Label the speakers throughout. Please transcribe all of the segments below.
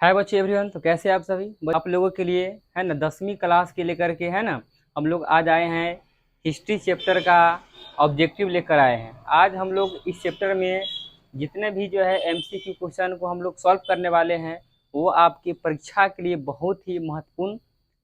Speaker 1: हाय बच्चे एवरीवन। तो कैसे आप सभी आप लोगों के लिए है ना 10वीं क्लास के लेकर के है ना हम लोग आज आए हैं हिस्ट्री चैप्टर का ऑब्जेक्टिव लेकर आए हैं। आज हम लोग इस चैप्टर में जितने भी जो है एमसीक्यू क्वेश्चन को हम लोग सॉल्व करने वाले हैं वो आपकी परीक्षा के लिए बहुत ही महत्वपूर्ण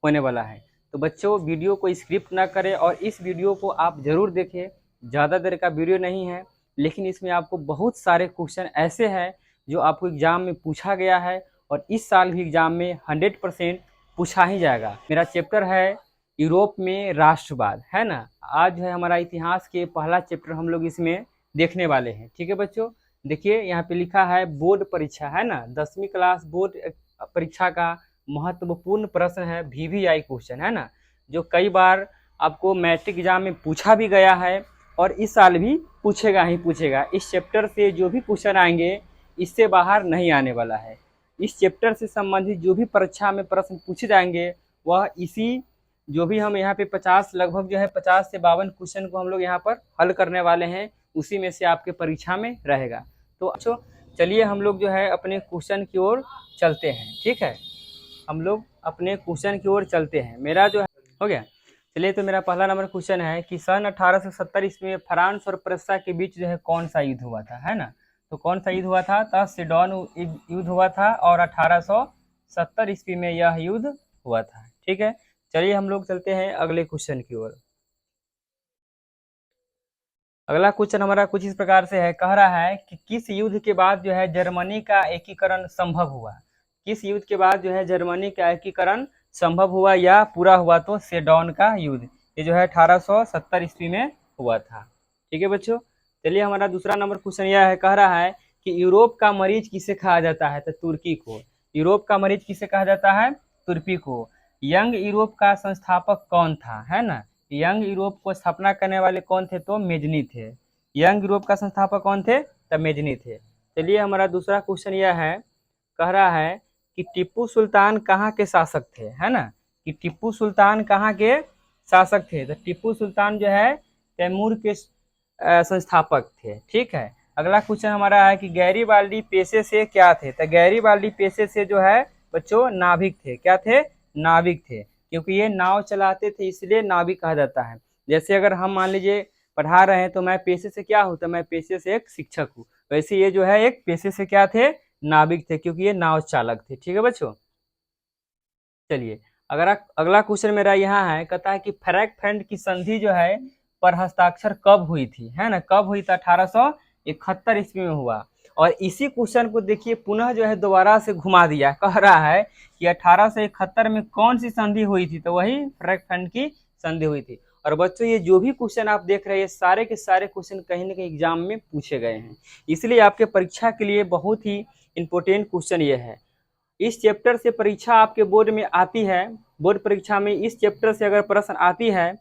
Speaker 1: होने वाला है। तो बच्चों वीडियो को स्किप ना करें और इस वीडियो को आप ज़रूर देखें। ज़्यादा देर का वीडियो नहीं है लेकिन इसमें आपको बहुत सारे क्वेश्चन ऐसे हैं जो आपको एग्ज़ाम में पूछा गया है और इस साल भी एग्जाम में 100% पूछा ही जाएगा। मेरा चैप्टर है यूरोप में राष्ट्रवाद, है ना। आज है हमारा इतिहास के पहला चैप्टर हम लोग इसमें देखने वाले हैं। ठीक है बच्चों, देखिए यहाँ पे लिखा है बोर्ड परीक्षा, है ना। 10वीं क्लास बोर्ड परीक्षा का महत्वपूर्ण प्रश्न है वीवीआई क्वेश्चन, है ना, जो कई बार आपको मैट्रिक एग्जाम में पूछा भी गया है और इस साल भी पूछेगा ही पूछेगा। इस चैप्टर से जो भी क्वेश्चन आएंगे इससे बाहर नहीं आने वाला है। इस चैप्टर से संबंधित जो भी परीक्षा में प्रश्न पूछे जाएंगे वह इसी जो भी हम यहाँ पे 50 लगभग जो है 50 से 52 क्वेश्चन को हम लोग यहाँ पर हल करने वाले हैं, उसी में से आपके परीक्षा में रहेगा। तो अच्छा चलिए हम लोग जो है अपने क्वेश्चन की ओर चलते हैं। ठीक है, हम लोग अपने क्वेश्चन की ओर चलते हैं। मेरा जो है हो गया। चलिए, तो मेरा पहला नंबर क्वेश्चन है कि सन 1870 ईस्वी में फ्रांस और प्रस्सा के बीच जो है कौन सा युद्ध हुआ था, है ना। तो कौन सा युद्ध हुआ था? तो सिडॉन युद्ध हुआ था और 1870 ईस्वी में यह युद्ध हुआ था। ठीक है, चलिए हम लोग चलते हैं अगले क्वेश्चन की ओर। अगला क्वेश्चन हमारा कुछ इस प्रकार से है, कह रहा है कि किस युद्ध के बाद जो है जर्मनी का एकीकरण संभव हुआ। किस युद्ध के बाद जो है जर्मनी का एकीकरण संभव हुआ या पूरा हुआ? तो सेडॉन का युद्ध, ये जो है 1870 ईस्वी में हुआ था। ठीक है बच्चों, चलिए हमारा दूसरा नंबर क्वेश्चन यह है, कह रहा है कि यूरोप का मरीज किसे कहा जाता है? तो तुर्की को। यूरोप का मरीज किसे कहा जाता है? तुर्की को। यंग यूरोप का संस्थापक कौन था, है ना। यंग यूरोप को स्थापना करने वाले कौन थे? तो मेजनी थे। यंग यूरोप का संस्थापक कौन थे? तो मेजनी थे। चलिए हमारा दूसरा क्वेश्चन यह है, कह रहा है कि टिप्पू सुल्तान कहाँ के शासक थे, है ना। कि टिप्पू सुल्तान कहाँ के शासक थे? तो टिप्पू सुल्तान जो है तैमूर के संस्थापक थे। ठीक है, अगला क्वेश्चन हमारा है कि गैरीबाल्डी पेशे से क्या थे? तो गैरीबाल्डी पेशे से जो है बच्चों नाविक थे। क्या थे? नाविक थे, क्योंकि ये नाव चलाते थे इसलिए नाविक कहा जाता है। जैसे अगर हम मान लीजिए पढ़ा रहे हैं तो मैं पेशे से क्या हूँ? तो मैं पेशे से एक शिक्षक हूँ। वैसे ये जो है एक पेशे से क्या थे? नाविक थे, क्योंकि ये नाव चालक थे। ठीक है बच्चों, चलिए अगर अगला क्वेश्चन मेरा यहाँ है, कहता है कि फ्रैंकफर्ट की संधि जो है पर हस्ताक्षर कब हुई थी, है ना। कब हुई था? 1871 ईस्वी में हुआ। और इसी क्वेश्चन को देखिए पुनः जो है दोबारा से घुमा दिया, कह रहा है कि 1871 में कौन सी संधि हुई थी? तो वही फ्रैंकफर्ट की संधि हुई थी। और बच्चों ये जो भी क्वेश्चन आप देख रहे हैं सारे के सारे क्वेश्चन कहीं ना कहीं एग्जाम में पूछे गए हैं, इसलिए आपके परीक्षा के लिए बहुत ही इंपॉर्टेंट क्वेश्चन ये है। इस चैप्टर से परीक्षा आपके बोर्ड में आती है, बोर्ड परीक्षा में इस चैप्टर से अगर प्रश्न आती है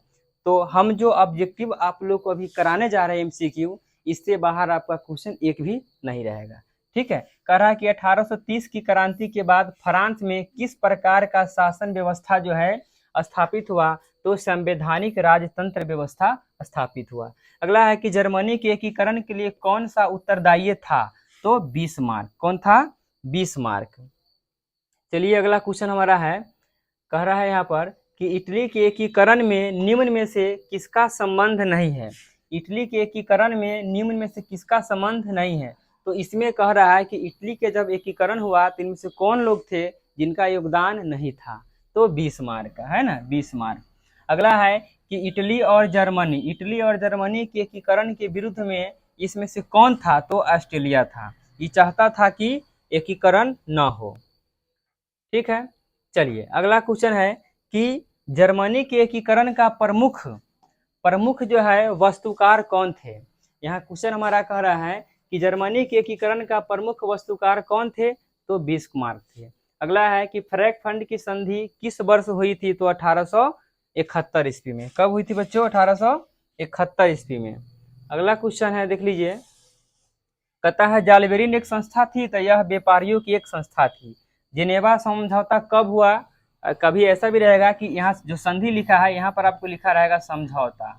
Speaker 1: तो हम जो ऑब्जेक्टिव आप लोग को अभी कराने जा रहे हैं एमसीक्यू, इससे बाहर आपका क्वेश्चन एक भी नहीं रहेगा। ठीक है, कह रहा है कि 1830 की क्रांति के बाद फ्रांस में किस प्रकार का शासन व्यवस्था जो है स्थापित हुआ? तो संवैधानिक राजतंत्र व्यवस्था स्थापित हुआ। अगला है कि जर्मनी के एकीकरण के लिए कौन सा उत्तरदायी था? तो बिस्मार्क। कौन था? बिस्मार्क। चलिए अगला क्वेश्चन हमारा है, कह रहा है यहाँ पर कि इटली के एकीकरण में निम्न में से किसका संबंध नहीं है? इटली के एकीकरण में निम्न में से किसका संबंध नहीं है? तो इसमें कह रहा है कि इटली के जब एकीकरण हुआ तो इनमें से कौन लोग थे जिनका योगदान नहीं था? तो बिस्मार्क, है ना, बिस्मार्क। अगला है कि इटली और जर्मनी के एकीकरण के विरुद्ध में इसमें से कौन था? तो ऑस्ट्रेलिया था। ये चाहता था कि एकीकरण न हो। ठीक है, चलिए अगला क्वेश्चन है कि जर्मनी के एकीकरण का प्रमुख प्रमुख जो है वस्तुकार कौन थे? यहाँ क्वेश्चन हमारा कह रहा है कि जर्मनी के एकीकरण का प्रमुख वस्तुकार कौन थे? तो बिस्मार्क थे। अगला है कि फ्रैंकफर्ट की संधि किस वर्ष हुई थी? तो 1871 ईस्वी में। कब हुई थी बच्चों? 1871 ईस्वी में। अगला क्वेश्चन है, देख लीजिए, कहता है जालबेरिन एक संस्था थी, तो यह व्यापारियों की एक संस्था थी। जिनेवा समझौता कब हुआ? कभी ऐसा भी रहेगा कि यहाँ जो संधि लिखा है यहाँ पर आपको लिखा रहेगा समझौता।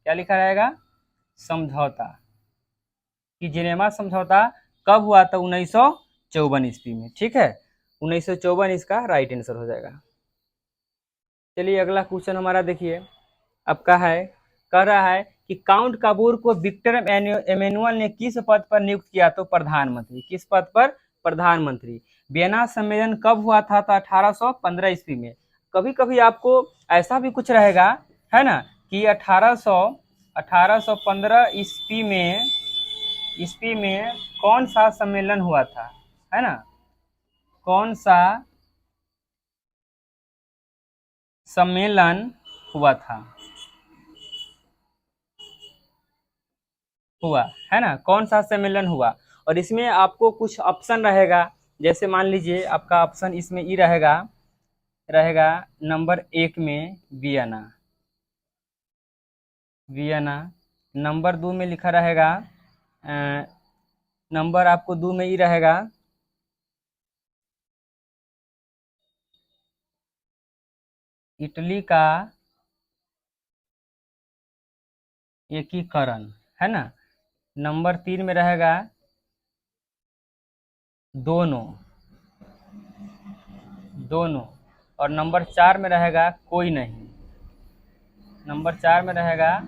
Speaker 1: क्या लिखा रहेगा? समझौता। कि जिनेवा समझौता कब हुआ? तो 1954 ईस्वी में। ठीक है, 1954 इसका राइट आंसर हो जाएगा। चलिए अगला क्वेश्चन हमारा देखिए आपका है, कह रहा है कि काउंट काबूर को विक्टर एमेनुअल ने किस पद पर नियुक्त किया? तो प्रधानमंत्री। किस पद पर? प्रधानमंत्री। वियना सम्मेलन कब हुआ था? तो 1815 ईस्वी में। कभी कभी आपको ऐसा भी कुछ रहेगा है ना कि 1815 ईस्वी में कौन सा सम्मेलन हुआ था, है ना, कौन सा सम्मेलन हुआ था, हुआ है ना, कौन सा सम्मेलन हुआ? और इसमें आपको कुछ ऑप्शन रहेगा, जैसे मान लीजिए आपका ऑप्शन इसमें ई रहेगा रहेगा नंबर 1 में वियना, वियना। नंबर 2 में लिखा रहेगा नंबर आपको 2 में ई रहेगा इटली का एकीकरण, है ना। नंबर 3 में रहेगा दोनों, दोनों। और नंबर 4 में रहेगा कोई नहीं, नंबर 4 में रहेगा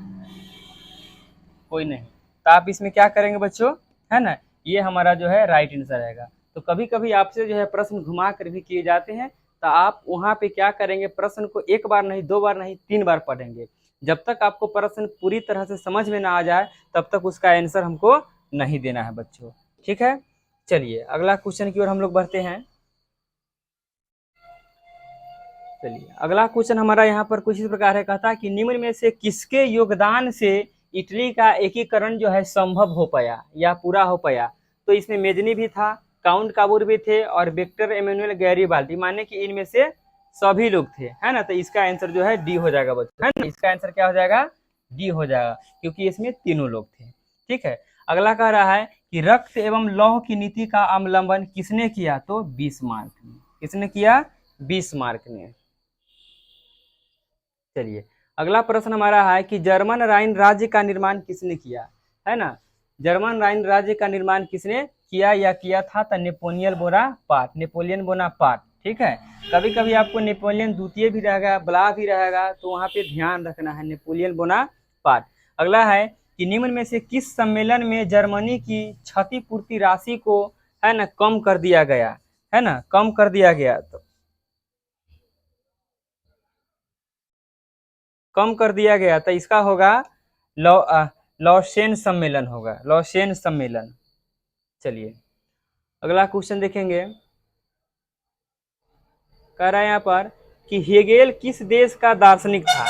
Speaker 1: कोई नहीं। तो आप इसमें क्या करेंगे बच्चों, है ना, ये हमारा जो है राइट आंसर रहेगा। तो कभी कभी आपसे जो है प्रश्न घुमा कर भी किए जाते हैं, तो आप वहाँ पे क्या करेंगे, प्रश्न को एक बार नहीं, 2 बार नहीं, 3 बार पढ़ेंगे। जब तक आपको प्रश्न पूरी तरह से समझ में ना आ जाए तब तक उसका आंसर हमको नहीं देना है बच्चों, ठीक है। चलिए अगला क्वेश्चन की ओर हम लोग बढ़ते हैं। चलिए अगला क्वेश्चन हमारा यहाँ पर कुछ इस प्रकार है, कहता है कि निम्न में से किसके योगदान से इटली का एकीकरण जो है संभव हो पाया या पूरा हो पाया? तो इसमें मेजनी भी था, काउंट काबूर भी थे और विक्टर एमेनुअल गैरीबाल्दी, माने कि इनमें से सभी लोग थे, है ना। तो इसका आंसर जो है डी हो जाएगा बच्चों, है ना। इसका आंसर क्या हो जाएगा? डी हो जाएगा, क्योंकि इसमें तीनों लोग थे, ठीक है। अगला कह रहा है कि रक्त एवं लौह की नीति का अवलंबन किसने किया? तो बिस्मार्क ने। किसने किया? बिस्मार्क ने। चलिए अगला प्रश्न हमारा है कि जर्मन राइन राज्य का निर्माण किसने किया, है ना। जर्मन राइन राज्य का निर्माण किसने किया या किया था? तो नेपोलियन बोनापार्ट, नेपोलियन बोनापार्ट, ठीक है। कभी कभी आपको नेपोलियन द्वितीय भी रहेगा, बला भी रहेगा, तो वहाँ पे ध्यान रखना है, नेपोलियन बोनापार्ट। अगला है कि निम्न में से किस सम्मेलन में जर्मनी की क्षतिपूर्ति राशि को, है ना, कम कर दिया गया, है ना, कम कर दिया गया? तो कम कर दिया गया, तो इसका होगा लॉसेन सम्मेलन होगा, लॉसेन सम्मेलन। चलिए अगला क्वेश्चन देखेंगे, कह रहा है यहाँ पर कि हेगेल किस देश का दार्शनिक था?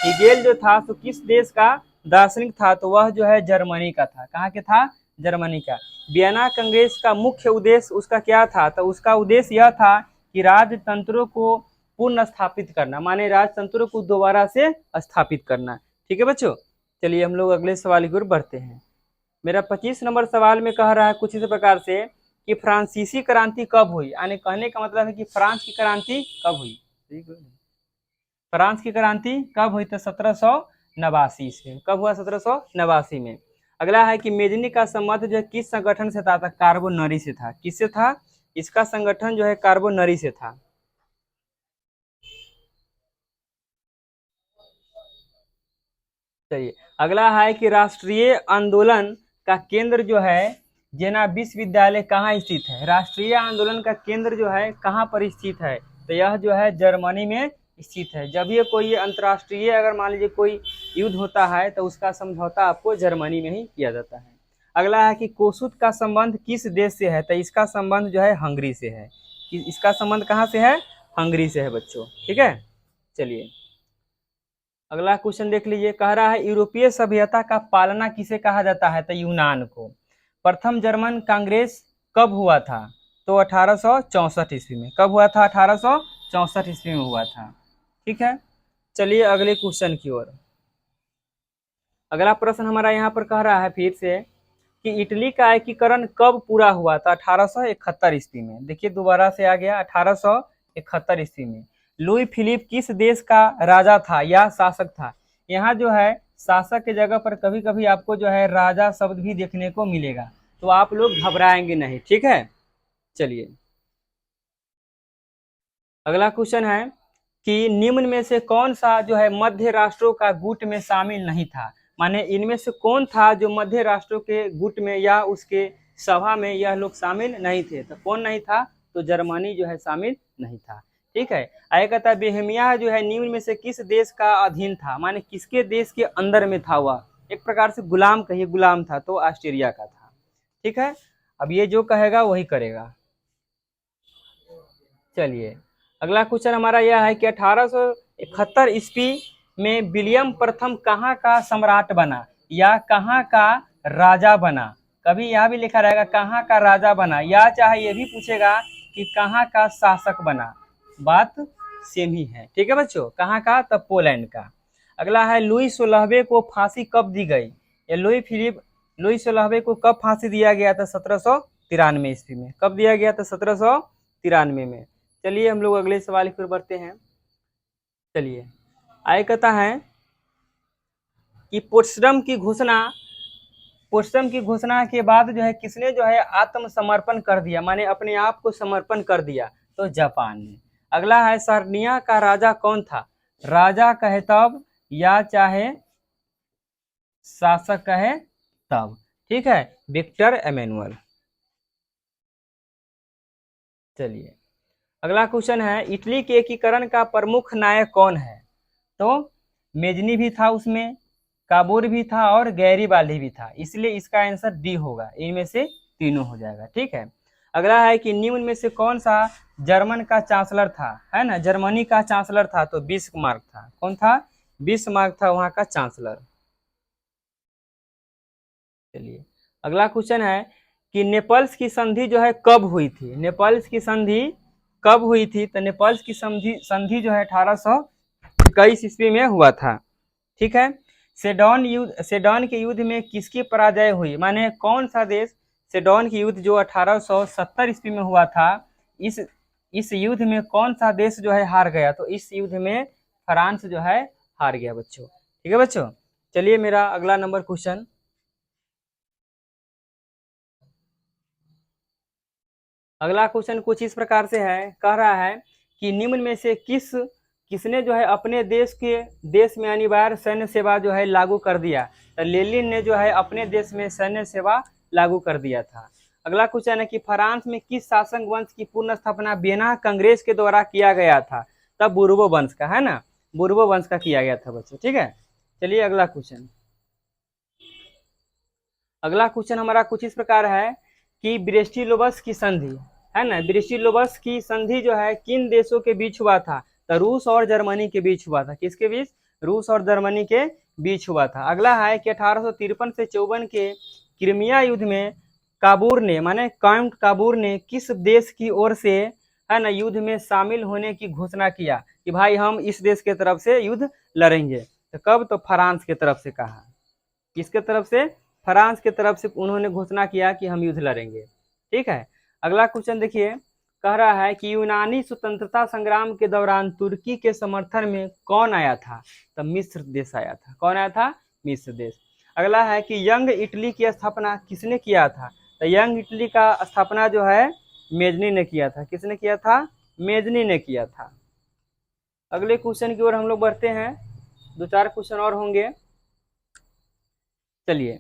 Speaker 1: हेगेल जो था तो किस देश का दार्शनिक था? तो वह जो है जर्मनी का था। कहाँ के था? जर्मनी का। वियना कांग्रेस का मुख्य उद्देश्य उसका क्या था? तो उसका उद्देश्य यह था कि राजतंत्रों को पुनः स्थापित करना, माने राजतंत्रों को दोबारा से स्थापित करना, ठीक है बच्चों। चलिए हम लोग अगले सवाल की ओर बढ़ते हैं। मेरा 25 नंबर सवाल में कह रहा है कुछ इस प्रकार से कि फ्रांसीसी क्रांति कब हुई? यानी कहने का मतलब है कि फ्रांस की क्रांति कब हुई? फ्रांस की क्रांति कब हुई? तो 1789 से। कब हुआ? 1789 में। अगला है कि मेजनी का संबंध जो है किस संगठन से था? कार्बोनरी से था। किससे था? इसका संगठन जो है कार्बोनरी से था। चलिए अगला है कि राष्ट्रीय आंदोलन का केंद्र जो है जेना विश्वविद्यालय कहाँ स्थित है? राष्ट्रीय आंदोलन का केंद्र जो है कहाँ पर स्थित है? तो यह जो है जर्मनी में स्थित है। जब ये कोई अंतर्राष्ट्रीय अगर मान लीजिए कोई युद्ध होता है तो उसका समझौता आपको जर्मनी में ही किया जाता है। अगला है कि कोसुत का संबंध किस देश से है? तो इसका संबंध जो है हंगरी से है। इसका संबंध कहाँ से है? हंगरी से है बच्चों, ठीक है। चलिए अगला क्वेश्चन देख लीजिए, कह रहा है यूरोपीय सभ्यता का पालना किसे कहा जाता है? तो यूनान को। प्रथम जर्मन कांग्रेस कब हुआ था? तो 1864 ईस्वी में। कब हुआ था? 1864 ईस्वी में हुआ था, ठीक है। चलिए अगले क्वेश्चन की ओर। अगला प्रश्न हमारा यहाँ पर कह रहा है फिर से कि इटली का एकीकरण कब पूरा हुआ था? 1871 ईस्वी में। देखिए दोबारा से आ गया, 1871 ईस्वी में। लुई फिलिप किस देश का राजा था या शासक था? यहाँ जो है शासक के जगह पर कभी कभी आपको जो है राजा शब्द भी देखने को मिलेगा, तो आप लोग घबराएंगे नहीं, ठीक है। चलिए अगला क्वेश्चन है कि निम्न में से कौन सा जो है मध्य राष्ट्रों का गुट में शामिल नहीं था। माने इनमें से कौन था जो मध्य राष्ट्रों के गुट में या उसके सभा में यह लोग शामिल नहीं थे। तो कौन नहीं था, तो जर्मनी जो है शामिल नहीं था। ठीक है। आगे कहता है बोहेमिया जो है निम्न में से किस देश का अधीन था। माने किसके देश के अंदर में था वह, एक प्रकार से गुलाम कहिए, गुलाम था, तो ऑस्ट्रिया का था। ठीक है। अब ये जो कहेगा वही करेगा। चलिए अगला क्वेश्चन हमारा यह है कि 1871 ईस्वी में विलियम प्रथम कहाँ का सम्राट बना या कहाँ का राजा बना। कभी यहाँ भी लिखा रहेगा कहाँ का राजा बना, या चाहे ये भी पूछेगा कि कहाँ का शासक बना, बात सेम ही है। ठीक है बच्चों, कहाँ का, तब पोलैंड का। अगला है लुई 16वें को फांसी कब दी गई। या लुई 16वें को कब फांसी दिया गया था, 1793 ईस्वी में। कब दिया गया था, 1793 में। चलिए हम लोग अगले सवाल की ओर बढ़ते हैं। चलिए आगे कहता है कि पोट्सडम की घोषणा के बाद जो है किसने जो है आत्मसमर्पण कर दिया, माने अपने आप को समर्पण कर दिया, तो जापान ने। अगला है सर्निया का राजा कौन था। राजा कहे तब या चाहे शासक कहे तब। ठीक है, विक्टर एमेनुअल। चलिए अगला क्वेश्चन है इटली के एकीकरण का प्रमुख नायक कौन है। तो मेजनी भी था उसमें, काबूर भी था और गैरीबाल्डी भी था, इसलिए इसका आंसर डी होगा। इनमें से तीनों हो जाएगा। ठीक है। अगला है कि निम्न में से कौन सा जर्मन का चांसलर था, है ना, जर्मनी का चांसलर था, तो बिस्मार्क था। कौन था, बिस्मार्क था वहां का चांसलर। चलिए अगला क्वेश्चन है कि नेपल्स की संधि जो है कब हुई थी। नेपल्स की संधि कब हुई थी, तो नेपल्स की संधि जो है 1821 ईस्वी में हुआ था। ठीक है। सेडॉन के युद्ध में किसकी पराजय हुई, माने कौन सा देश, सेडॉन की युद्ध जो 1870 ईस्वी में हुआ था, इस युद्ध में कौन सा देश जो है हार गया, तो इस युद्ध में फ्रांस जो है हार गया बच्चों। ठीक है बच्चों। चलिए मेरा अगला नंबर क्वेश्चन, अगला क्वेश्चन कुछ इस प्रकार से है, कह रहा है कि निम्न में से किसने जो है अपने देश में अनिवार्य सैन्य सेवा जो है लागू कर दिया। तो लेनिन ने जो है अपने देश में सैन्य सेवा लागू कर दिया था। अगला क्वेश्चन है कि फ्रांस में किस शासक वंश की पुनः स्थापना वियना कांग्रेस के द्वारा किया गया था। तब बुर्बो वंश का, है ना, बुर्बो वंश का किया गया था बच्चों। ठीक है। चलिए अगला क्वेश्चन, अगला क्वेश्चन हमारा कुछ इस प्रकार है कि ब्रेस्टिलोवस की संधि, है ना, ब्रेस्टिलोवस की संधि जो है किन देशों के बीच हुआ था, तो रूस और जर्मनी के बीच हुआ था। किसके बीच, रूस और जर्मनी के बीच हुआ था। अगला है कि 1853 से 54 के क्रीमिया युद्ध में काबूर ने, माने काउंट काबूर ने किस देश की ओर से, है ना, युद्ध में शामिल होने की घोषणा किया कि भाई हम इस देश के तरफ से युद्ध लड़ेंगे। तो कब, तो फ्रांस के तरफ से कहा। किसके तरफ से, फ्रांस के तरफ से उन्होंने घोषणा किया कि हम युद्ध लड़ेंगे। ठीक है। अगला क्वेश्चन देखिए, कह रहा है कि यूनानी स्वतंत्रता संग्राम के दौरान तुर्की के समर्थन में कौन आया था, तो मिस्र देश आया था। कौन आया था, मिस्र देश। अगला है कि यंग इटली की स्थापना किसने किया था, तो यंग इटली का स्थापना जो है मेजनी ने किया था। किसने किया था, मेजनी ने किया था। अगले क्वेश्चन की ओर हम लोग बढ़ते हैं, 2-4 क्वेश्चन और होंगे। चलिए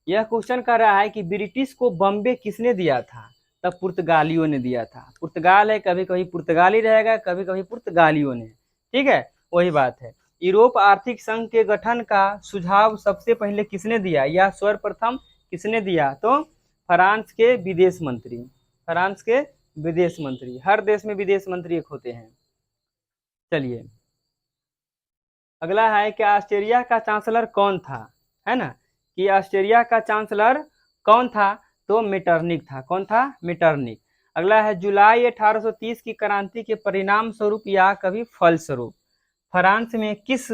Speaker 1: यह क्वेश्चन कर रहा है कि ब्रिटिश को बॉम्बे किसने दिया था, तब पुर्तगालियों ने दिया था। पुर्तगाल है, कभी कभी पुर्तगाली रहेगा, कभी कभी पुर्तगालियों ने। ठीक है, वही बात है। यूरोप आर्थिक संघ के गठन का सुझाव सबसे पहले किसने दिया या सर्वप्रथम किसने दिया, तो फ्रांस के विदेश मंत्री। फ्रांस के विदेश मंत्री, हर देश में विदेश मंत्री एक होते हैं। चलिए अगला है कि ऑस्ट्रेलिया का चांसलर कौन था, है ना, कि ऑस्ट्रेलिया का चांसलर कौन था, तो मेटरनिक था। कौन था, मेटरनिक। अगला है जुलाई 1830 की क्रांति के परिणाम स्वरूप या कभी फलस्वरूप फ्रांस में किस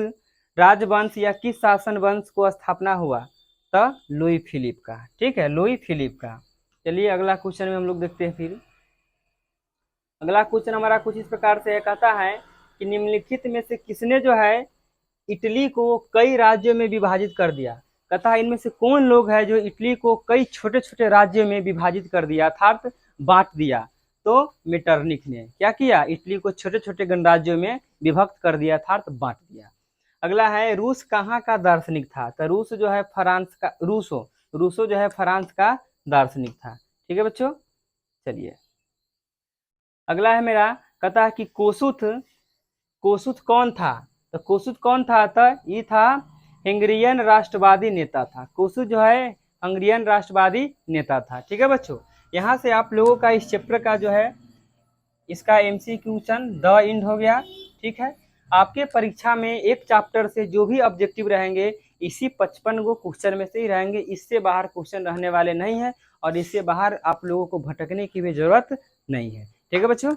Speaker 1: राजवंश या किस शासन वंश को स्थापना हुआ, तो लुई फिलिप का। ठीक है, लुई फिलिप का। चलिए अगला क्वेश्चन में हम लोग देखते हैं। फिर अगला क्वेश्चन हमारा कुछ इस प्रकार से कहता है कि निम्नलिखित में से किसने जो है इटली को कई राज्यों में विभाजित कर दिया। कहता है इनमें से कौन लोग हैं जो इटली को कई छोटे छोटे राज्यों में विभाजित कर दिया, अर्थात बांट दिया। तो मेटरनिख ने क्या किया, इटली को छोटे छोटे गणराज्यों में विभक्त कर दिया था, तो बांट दिया। अगला है रूस कहाँ का दार्शनिक था, तो रूस जो है फ्रांस का, रूसो जो है फ्रांस का दार्शनिक था। ठीक है बच्चों, चलिए अगला है मेरा, कहता है कि कोसुथ, कोसुथ कौन था, तो कोसुथ कौन था, तो ये था हंगरियन राष्ट्रवादी नेता था। कोसुथ जो है हंगरियन राष्ट्रवादी नेता था। ठीक है बच्चों, यहाँ से आप लोगों का इस चैप्टर का जो है इसका एमसीक्यू द इंड हो गया। ठीक है, आपके परीक्षा में एक चैप्टर से जो भी ऑब्जेक्टिव रहेंगे इसी 55 गो क्वेश्चन में से ही रहेंगे, इससे बाहर क्वेश्चन रहने वाले नहीं है और इससे बाहर आप लोगों को भटकने की भी जरूरत नहीं है। ठीक है बच्चों।